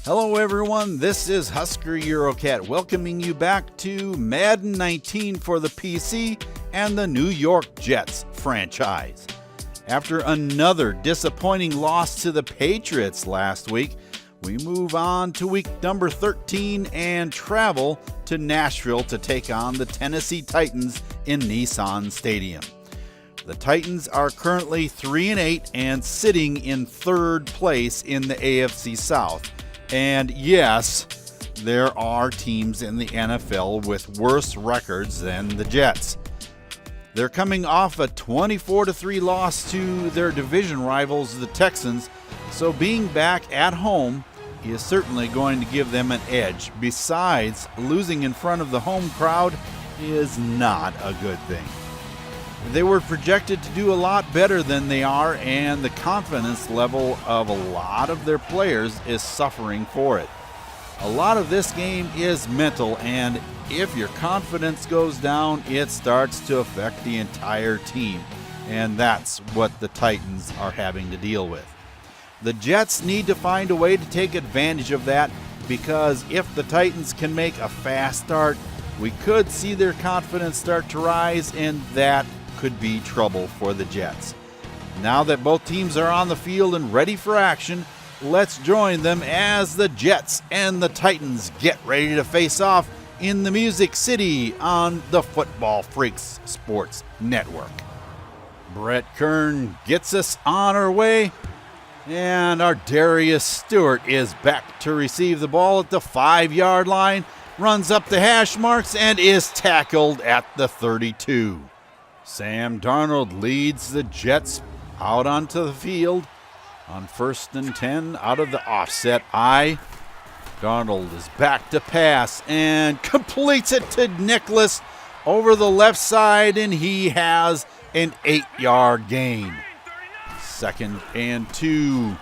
Hello everyone, this is Husker Eurocat welcoming you back to Madden 19 for the PC and the New York Jets franchise. After another disappointing loss to the Patriots last week, we move on to week number 13 and travel to Nashville to take on the Tennessee Titans in Nissan Stadium. The Titans are currently 3-8 and sitting in third place in the AFC South. And yes, there are teams in the NFL with worse records than the Jets. They're coming off a 24-3 loss to their division rivals, the Texans, so being back at home is certainly going to give them an edge. Besides, losing in front of the home crowd is not a good thing. They were projected to do a lot better than they are, and the confidence level of a lot of their players is suffering for it. A lot of this game is mental, and if your confidence goes down, it starts to affect the entire team, and that's what the Titans are having to deal with. The Jets need to find a way to take advantage of that, because if the Titans can make a fast start, we could see their confidence start to rise, and that could be trouble for the Jets. Now that both teams are on the field and ready for action, let's join them as the Jets and the Titans get ready to face off in the Music City on the Football Freaks Sports Network. Brett Kern gets us on our way, and our Darius Stewart is back to receive the ball at the 5-yard line, runs up the hash marks, and is tackled at the 32. Sam Darnold leads the Jets out onto the field on 1st and 10 out of the offset I. Darnold is back to pass and completes it to Nicholas over the left side, and he has an 8-yard gain. 2nd and 2.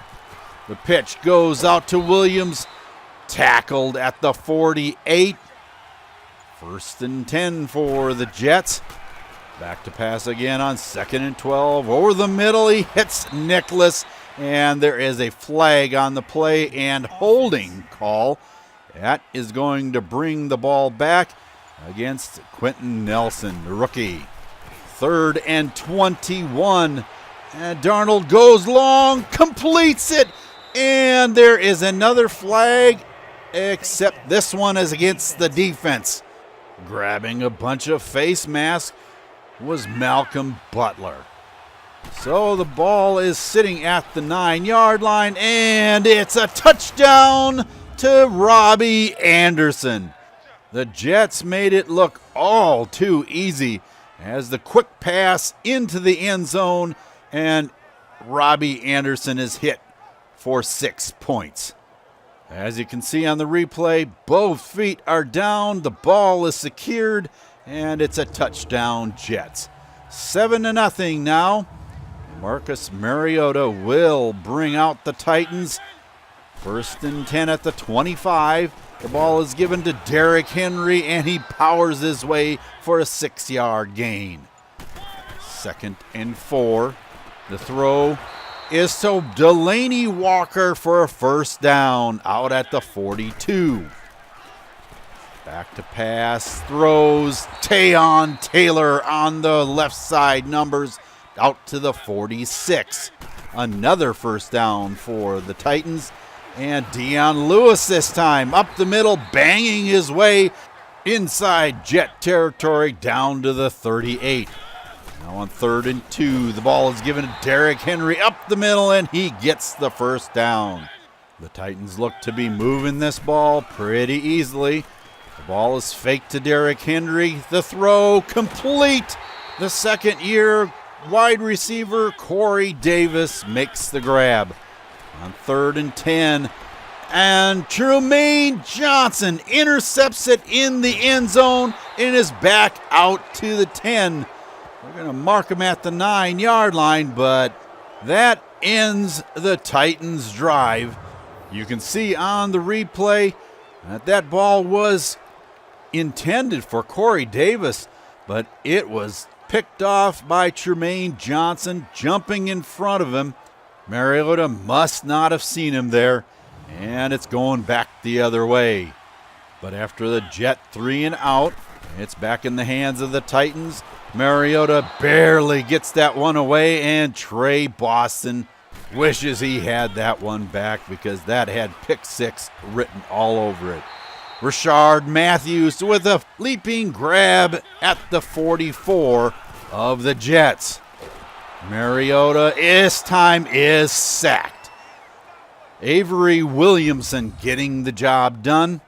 The pitch goes out to Williams, tackled at the 48. 1st and 10 for the Jets. Back to pass again on 2nd and 12. Over the middle, he hits Nicholas, and there is a flag on the play and holding call. That is going to bring the ball back against Quentin Nelson, the rookie. 3rd and 21. And Darnold goes long, completes it, and there is another flag, except this one is against the defense. Grabbing a bunch of face masks was Malcolm Butler. So the ball is sitting at the 9-yard line, and it's a touchdown to Robbie Anderson. The Jets made it look all too easy as the quick pass into the end zone, and Robbie Anderson is hit for 6 points. As you can see on the replay, both feet are down, the ball is secured, and it's a touchdown, Jets. 7-0 now. Marcus Mariota will bring out the Titans. 1st and 10 at the 25. The ball is given to Derrick Henry, and he powers his way for a 6-yard gain. 2nd and 4. The throw is to Delaney Walker for a 1st down out at the 42. Back to pass, throws, Tayon Taylor on the left side, numbers out to the 46. Another 1st down for the Titans, and Dion Lewis this time up the middle, banging his way inside Jet territory down to the 38. Now on 3rd and 2, the ball is given to Derrick Henry up the middle, and he gets the 1st down. The Titans look to be moving this ball pretty easily. The ball is faked to Derrick Henry. The throw complete. The 2nd-year wide receiver Corey Davis makes the grab. On 3rd and 10, and Trumaine Johnson intercepts it in the end zone and is back out to the 10. We're going to mark him at the 9-yard line, but that ends the Titans' drive. You can see on the replay that ball was intended for Corey Davis, but it was picked off by Trumaine Johnson jumping in front of him. Mariota must not have seen him there, and it's going back the other way. But after the Jet 3 and out, it's back in the hands of the Titans. Mariota barely gets that one away, and Trey Boston wishes he had that one back because that had pick 6 written all over it. Rashard Matthews with a leaping grab at the 44 of the Jets. Mariota, this time, is sacked. Avery Williamson getting the job done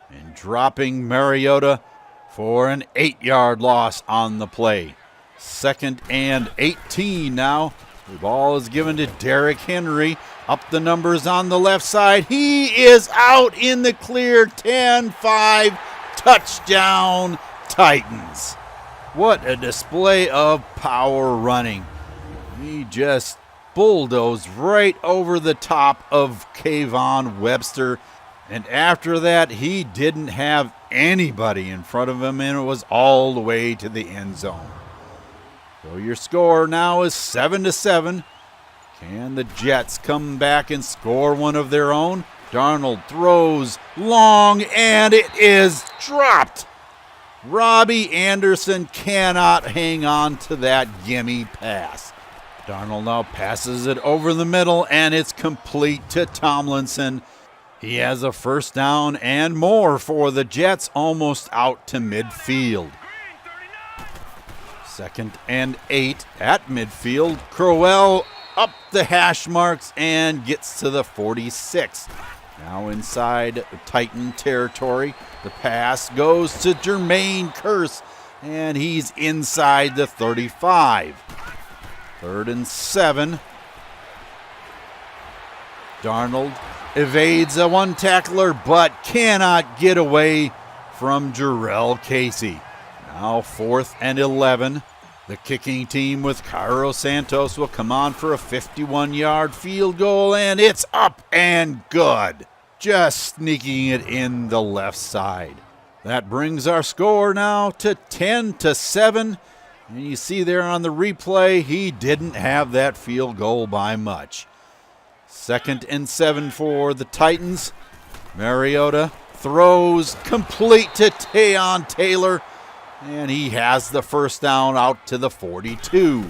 and dropping Mariota for an 8-yard loss on the play. 2nd and 18 now. The ball is given to Derrick Henry. Up the numbers on the left side. He is out in the clear. 10-5. Touchdown, Titans. What a display of power running. He just bulldozed right over the top of Kayvon Webster. And after that, he didn't have anybody in front of him, and it was all the way to the end zone. So your score now is 7-7. Can the Jets come back and score one of their own? Darnold throws long, and it is dropped. Robbie Anderson cannot hang on to that gimme pass. Darnold now passes it over the middle, and it's complete to Tomlinson. He has a first down and more for the Jets, almost out to midfield. 2nd and 8 at midfield. Crowell up the hash marks and gets to the 46. Now inside Titan territory. The pass goes to Jermaine Kearse, and he's inside the 35. 3rd and 7. Darnold evades a one-tackler but cannot get away from Jarrell Casey. Now 4th and 11. The kicking team with Cairo Santos will come on for a 51-yard field goal, and it's up and good. Just sneaking it in the left side. That brings our score now to 10-7. And you see there on the replay, he didn't have that field goal by much. 2nd and 7 for the Titans. Mariota throws complete to Tayon Taylor, and he has the first down out to the 42.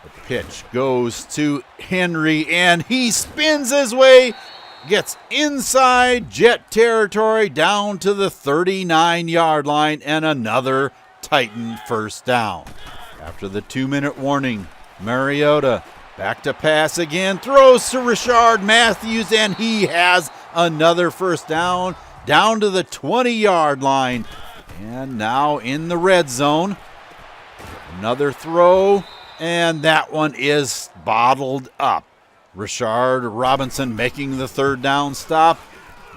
The pitch goes to Henry, and he spins his way, gets inside Jet territory down to the 39-yard line, and another Titan first down. After the 2-minute warning, Mariota back to pass again, throws to Rashard Matthews, and he has another first down to the 20-yard line. And now in the red zone, another throw, and that one is bottled up. Rashard Robinson making the 3rd down stop,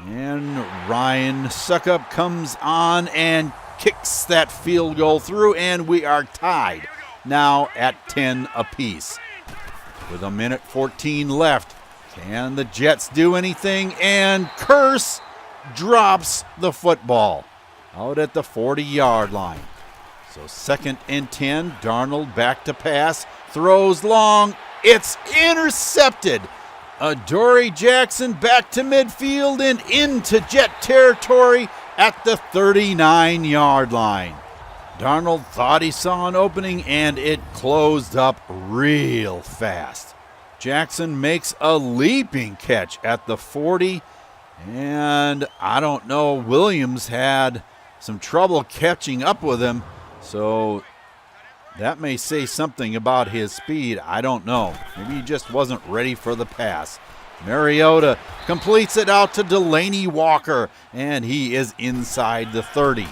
and Ryan Suckup comes on and kicks that field goal through, and we are tied now at 10 apiece. With 1:14 left, can the Jets do anything? And Kearse drops the football out at the 40-yard line. So 2nd and 10, Darnold back to pass, throws long, it's intercepted. Adoree Jackson back to midfield and into Jet territory at the 39-yard line. Darnold thought he saw an opening, and it closed up real fast. Jackson makes a leaping catch at the 40, and I don't know, Williams had some trouble catching up with him, so that may say something about his speed. I don't know. Maybe he just wasn't ready for the pass. Mariota completes it out to Delaney Walker, and he is inside the 30.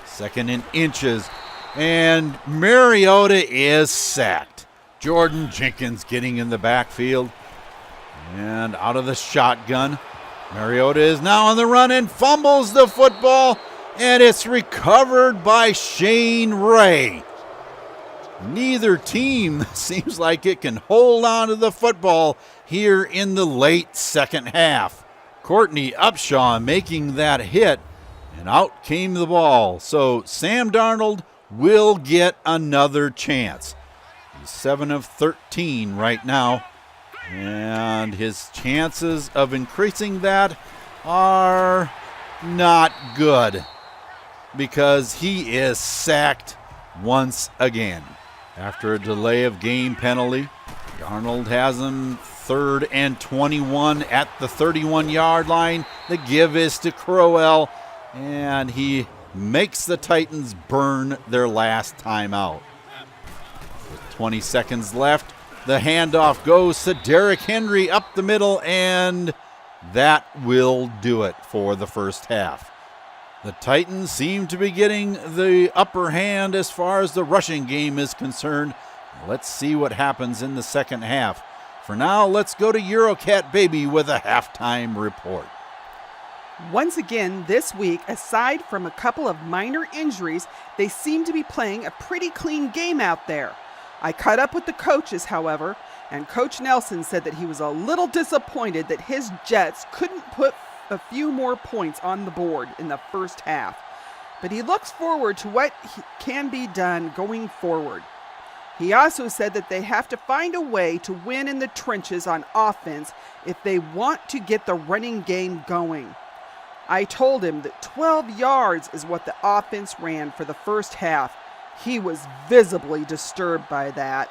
2nd and inches, and Mariota is sacked. Jordan Jenkins getting in the backfield, and out of the shotgun. Mariota is now on the run and fumbles the football, and it's recovered by Shane Ray. Neither team seems like it can hold on to the football here in the late second half. Courtney Upshaw making that hit, and out came the ball. So Sam Darnold will get another chance. He's 7 of 13 right now. And his chances of increasing that are not good because he is sacked once again. After a delay of game penalty, Darnold has him 3rd and 21 at the 31-yard line. The give is to Crowell, and he makes the Titans burn their last timeout. With 20 seconds left, the handoff goes to Derrick Henry up the middle, and that will do it for the first half. The Titans seem to be getting the upper hand as far as the rushing game is concerned. Let's see what happens in the second half. For now, let's go to Eurocat Baby with a halftime report. Once again this week, aside from a couple of minor injuries, they seem to be playing a pretty clean game out there. I caught up with the coaches, however, and Coach Nelson said that he was a little disappointed that his Jets couldn't put a few more points on the board in the first half. But he looks forward to what can be done going forward. He also said that they have to find a way to win in the trenches on offense if they want to get the running game going. I told him that 12 yards is what the offense ran for the first half. He was visibly disturbed by that.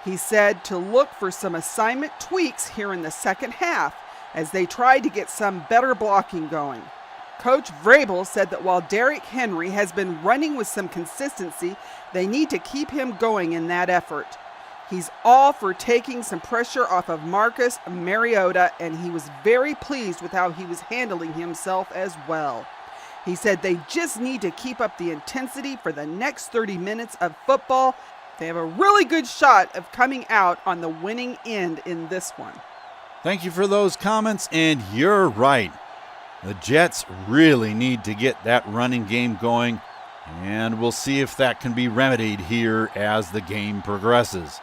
He said to look for some assignment tweaks here in the second half as they tried to get some better blocking going. Coach Vrabel said that while Derrick Henry has been running with some consistency, they need to keep him going in that effort. He's all for taking some pressure off of Marcus Mariota, and he was very pleased with how he was handling himself as well. He said they just need to keep up the intensity for the next 30 minutes of football. They have a really good shot of coming out on the winning end in this one. Thank you for those comments, and you're right. The Jets really need to get that running game going, and we'll see if that can be remedied here as the game progresses.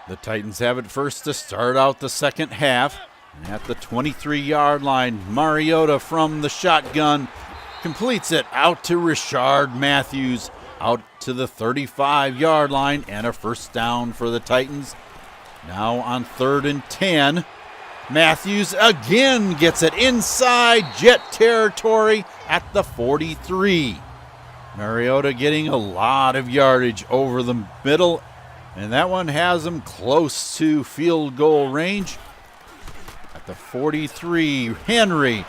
The Titans have it first to start out the second half. And at the 23-yard line, Mariota from the shotgun completes it out to Rishard Matthews, out to the 35-yard line, and a first down for the Titans. Now on 3rd and 10, Matthews again gets it inside Jet territory at the 43. Mariota getting a lot of yardage over the middle, and that one has him close to field goal range. At the 43, Henry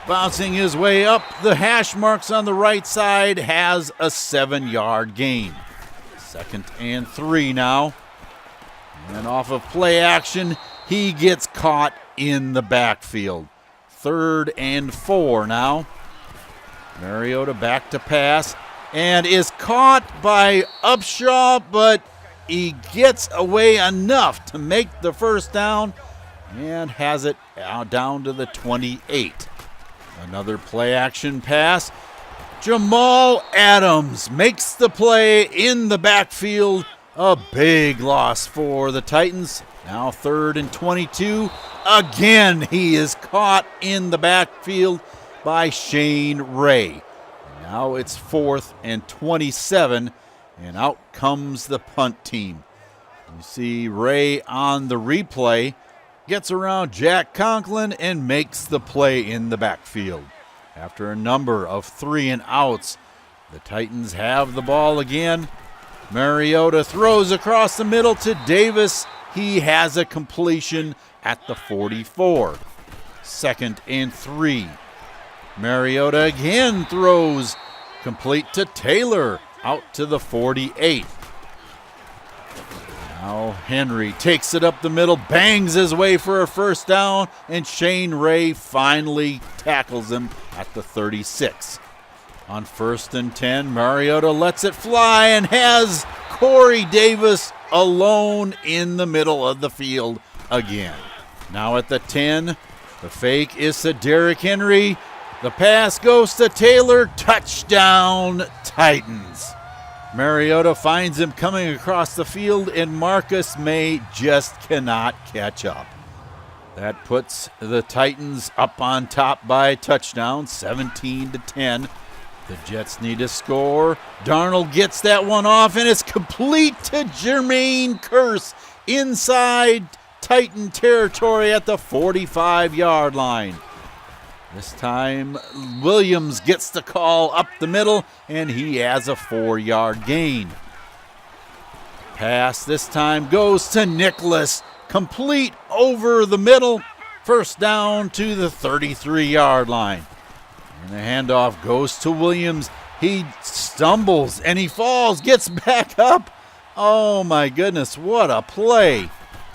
bouncing his way up the hash marks on the right side has a 7-yard gain. 2nd and 3 now. And off of play action, he gets caught in the backfield. 3rd and 4 now. Mariota back to pass and is caught by Upshaw, but he gets away enough to make the first down and has it down to the 28. Another play action pass. Jamal Adams makes the play in the backfield. A big loss for the Titans. Now 3rd and 22. Again, he is caught in the backfield by Shane Ray. Now it's 4th and 27, and out comes the punt team. You see Ray on the replay, gets around Jack Conklin and makes the play in the backfield. After a number of 3 and outs, the Titans have the ball again. Mariota throws across the middle to Davis. He has a completion at the 44. 2nd and 3. Mariota again throws, complete to Taylor, out to the 48. Now Henry takes it up the middle, bangs his way for a first down, and Shane Ray finally tackles him at the 36. On 1st and 10, Mariota lets it fly and has Corey Davis alone in the middle of the field again. Now at the 10, the fake is to Derrick Henry. The pass goes to Taylor. Touchdown, Titans. Mariota finds him coming across the field, and Marcus May just cannot catch up. That puts the Titans up on top by a touchdown, 17-10. The Jets need to score. Darnold gets that one off, and it's complete to Jermaine Kearse inside Titan territory at the 45-yard line. This time, Williams gets the call up the middle, and he has a 4-yard gain. Pass this time goes to Nicholas, complete over the middle, first down to the 33-yard line. And the handoff goes to Williams. He stumbles and he falls, gets back up. Oh my goodness, what a play.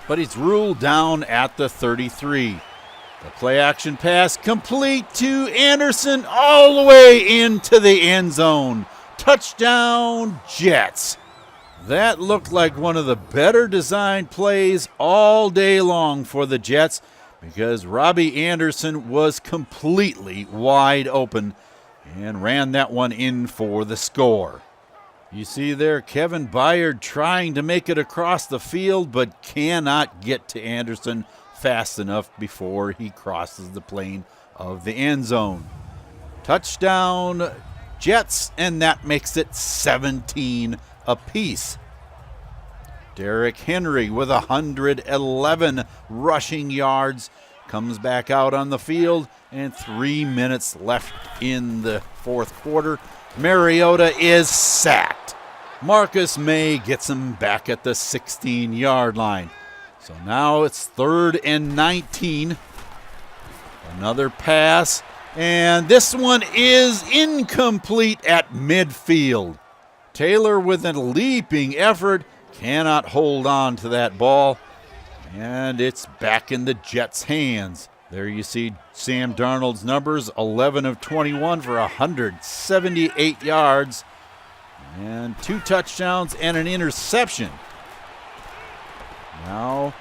But he's ruled down at the 33. The play action pass complete to Anderson all the way into the end zone. Touchdown, Jets. That looked like one of the better designed plays all day long for the Jets because Robbie Anderson was completely wide open and ran that one in for the score. You see there Kevin Byard trying to make it across the field but cannot get to Anderson fast enough before he crosses the plane of the end zone. Touchdown, Jets, and that makes it 17 apiece. Derrick Henry with 111 rushing yards comes back out on the field, and 3 minutes left in the fourth quarter. Mariota is sacked. Marcus May gets him back at the 16-yard line. So now it's 3rd and 19. Another pass, and this one is incomplete at midfield. Taylor with a leaping effort cannot hold on to that ball, and it's back in the Jets' hands. There you see Sam Darnold's numbers, 11 of 21 for 178 yards, and 2 touchdowns and an interception. Now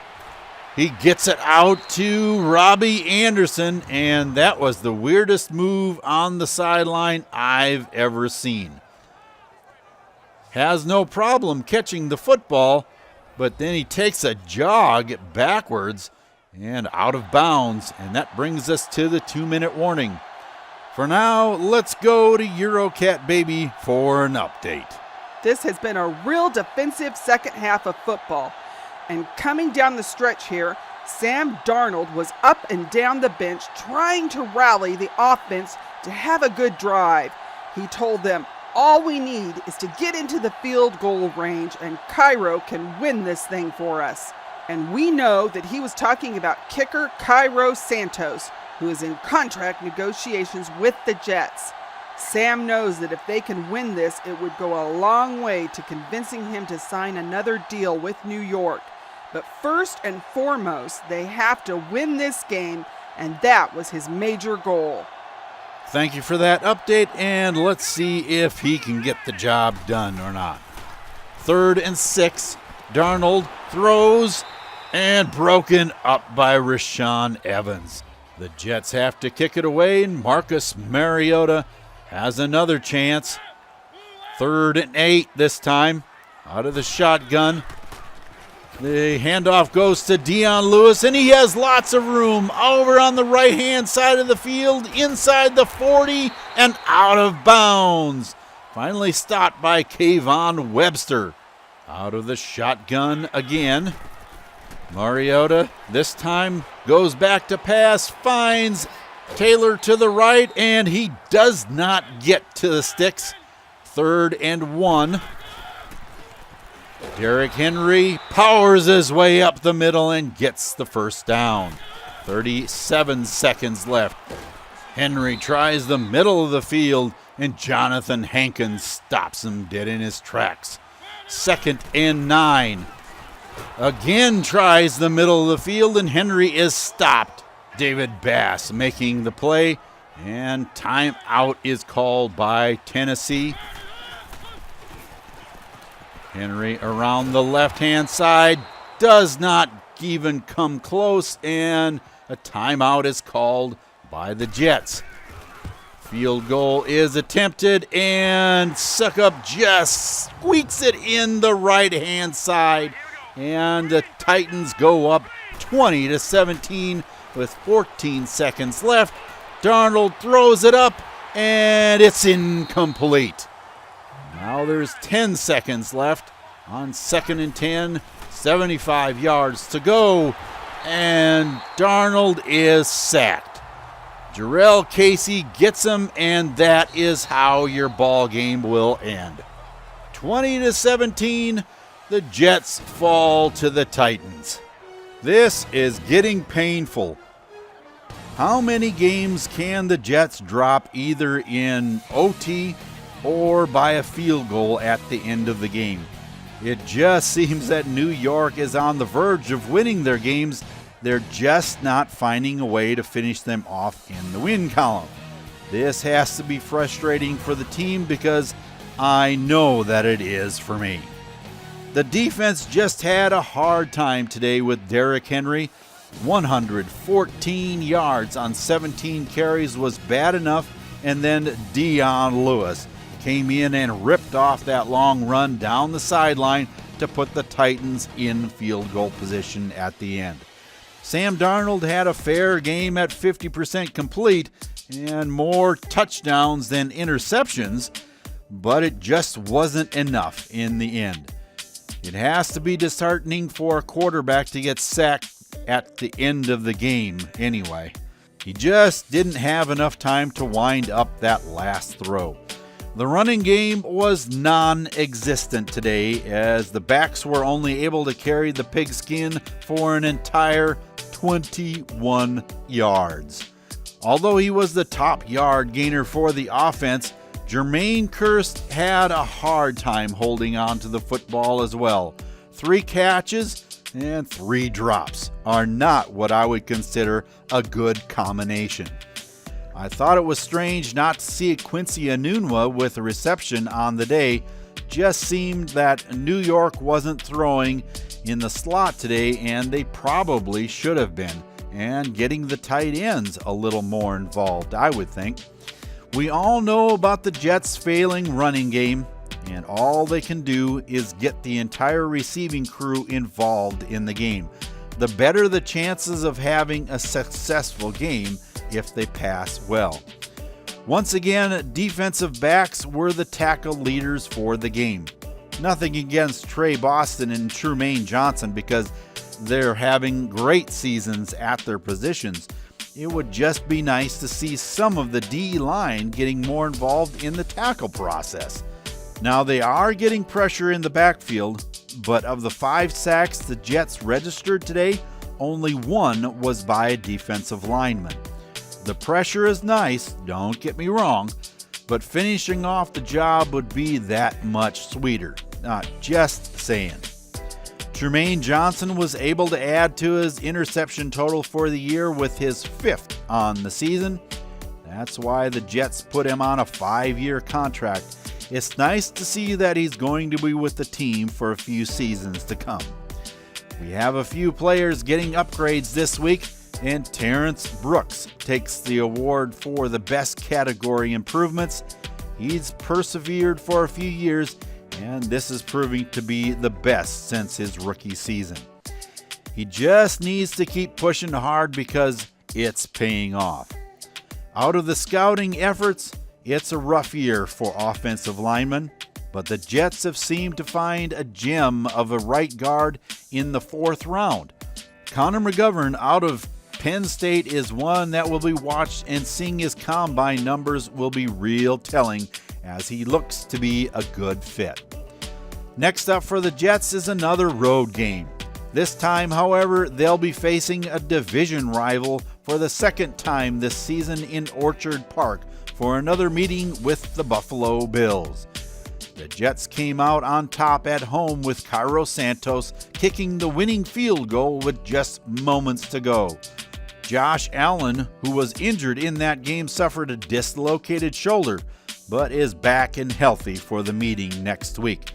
he gets it out to Robbie Anderson, and that was the weirdest move on the sideline I've ever seen. Has no problem catching the football, but then he takes a jog backwards and out of bounds, and that brings us to the 2-minute warning. For now, let's go to Eurocat Baby for an update. This has been a real defensive second half of football. And coming down the stretch here, Sam Darnold was up and down the bench trying to rally the offense to have a good drive. He told them, all we need is to get into the field goal range and Cairo can win this thing for us. And we know that he was talking about kicker Cairo Santos, who is in contract negotiations with the Jets. Sam knows that if they can win this, it would go a long way to convincing him to sign another deal with New York. But first and foremost, they have to win this game, and that was his major goal. Thank you for that update, and let's see if he can get the job done or not. 3rd and 6, Darnold throws, and broken up by Rashaan Evans. The Jets have to kick it away, and Marcus Mariota has another chance. 3rd and 8 this time, out of the shotgun. The handoff goes to Dion Lewis, and he has lots of room over on the right-hand side of the field, inside the 40, and out of bounds. Finally stopped by Kayvon Webster. Out of the shotgun again. Mariota this time goes back to pass, finds Taylor to the right, and he does not get to the sticks. 3rd and 1. Derrick Henry powers his way up the middle and gets the first down. 37 seconds left. Henry tries the middle of the field, and Jonathan Hankins stops him dead in his tracks. 2nd and 9. Again tries the middle of the field, and Henry is stopped. David Bass making the play, and timeout is called by Tennessee. Henry around the left-hand side, does not even come close, and a timeout is called by the Jets. Field goal is attempted, and Suckup just squeaks it in the right-hand side, and the Titans go up 20-17 with 14 seconds left. Darnold throws it up, and it's incomplete. Now there's 10 seconds left on 2nd and 10, 75 yards to go. and Darnold is sacked. Jarrell Casey gets him, and that is how your ball game will end. 20-17, the Jets fall to the Titans. This is getting painful. How many games can the Jets drop either in OT or by a field goal at the end of the game? It just seems that New York is on the verge of winning their games. They're just not finding a way to finish them off in the win column. This has to be frustrating for the team because I know that it is for me. The defense just had a hard time today with Derrick Henry. 114 yards on 17 carries was bad enough, and then Dion Lewis came in and ripped off that long run down the sideline to put the Titans in field goal position at the end. Sam Darnold had a fair game at 50% complete and more touchdowns than interceptions, but it just wasn't enough in the end. It has to be disheartening for a quarterback to get sacked at the end of the game anyway. He just didn't have enough time to wind up that last throw. The running game was non-existent today as the backs were only able to carry the pigskin for an entire 21 yards. Although he was the top yard gainer for the offense, Jermaine Kearse had a hard time holding on to the football as well. 3 catches and 3 drops are not what I would consider a good combination. I thought it was strange not to see Quincy Enunwa with a reception on the day. Just seemed that New York wasn't throwing in the slot today, and they probably should have been, and getting the tight ends a little more involved, I would think. We all know about the Jets' failing running game, and all they can do is get the entire receiving crew involved in the game. The better the chances of having a successful game if they pass well. Once again, defensive backs were the tackle leaders for the game. Nothing against Trey Boston and Trumaine Johnson because they're having great seasons at their positions. It would just be nice to see some of the D-line getting more involved in the tackle process. Now they are getting pressure in the backfield, but of the 5 sacks the Jets registered today, only 1 was by a defensive lineman. The pressure is nice, don't get me wrong, but finishing off the job would be that much sweeter. Just saying. Trumaine Johnson was able to add to his interception total for the year with his 5th on the season. That's why the Jets put him on a 5-year contract. It's nice to see that he's going to be with the team for a few seasons to come. We have a few players getting upgrades this week, and Terrence Brooks takes the award for the best category improvements. He's persevered for a few years, and this is proving to be the best since his rookie season. He just needs to keep pushing hard because it's paying off. Out of the scouting efforts, it's a rough year for offensive linemen, but the Jets have seemed to find a gem of a right guard in the 4th round. Connor McGovern out of Penn State is one that will be watched, and seeing his combine numbers will be real telling as he looks to be a good fit. Next up for the Jets is another road game. This time, however, they'll be facing a division rival for the 2nd time this season in Orchard Park for another meeting with the Buffalo Bills. The Jets came out on top at home with Cairo Santos kicking the winning field goal with just moments to go. Josh Allen, who was injured in that game, suffered a dislocated shoulder, but is back and healthy for the meeting next week.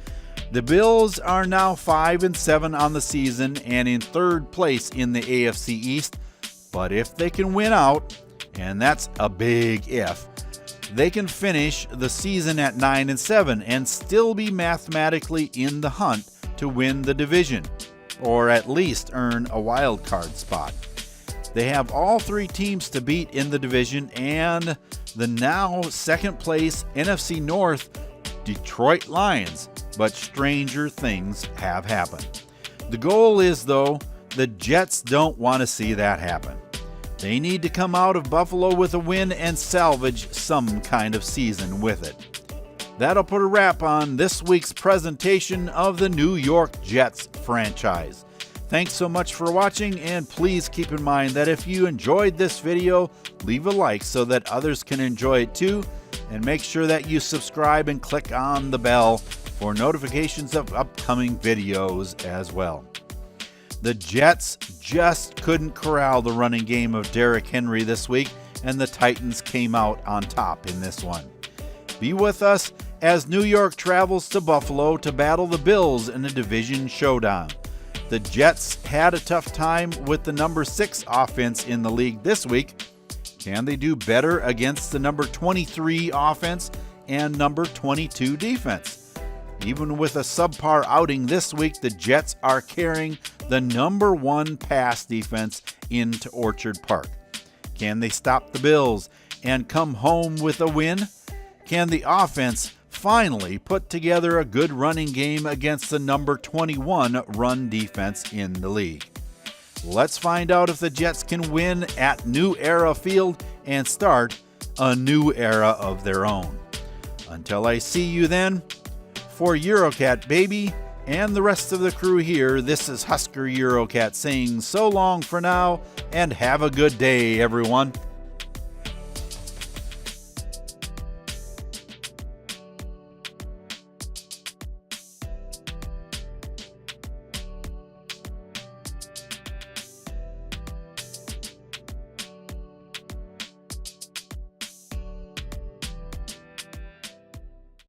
The Bills are now 5-7 on the season and in 3rd place in the AFC East, but if they can win out, and that's a big if, they can finish the season at 9-7 and still be mathematically in the hunt to win the division, or at least earn a wild card spot. They have all 3 teams to beat in the division and the now 2nd place NFC North Detroit Lions, but stranger things have happened. The goal is, though, The Jets don't want to see that happen. They need to come out of Buffalo with a win and salvage some kind of season with it. That'll put a wrap on this week's presentation of the New York Jets franchise. Thanks so much for watching, and please keep in mind that if you enjoyed this video, leave a like so that others can enjoy it too, and make sure that you subscribe and click on the bell for notifications of upcoming videos as well. The Jets just couldn't corral the running game of Derrick Henry this week, and the Titans came out on top in this one. Be with us as New York travels to Buffalo to battle the Bills in a division showdown. The Jets had a tough time with the number 6 offense in the league this week. Can they do better against the number 23 offense and number 22 defense? Even with a subpar outing this week, the Jets are carrying the number 1 pass defense into Orchard Park. Can they stop the Bills and come home with a win? Can the offense finally put together a good running game against the number 21 run defense in the league? Let's find out if the Jets can win at New Era Field and start a new era of their own. Until I see you then, for Eurocat Baby and the rest of the crew here, this is Husker Eurocat saying so long for now, and have a good day, everyone.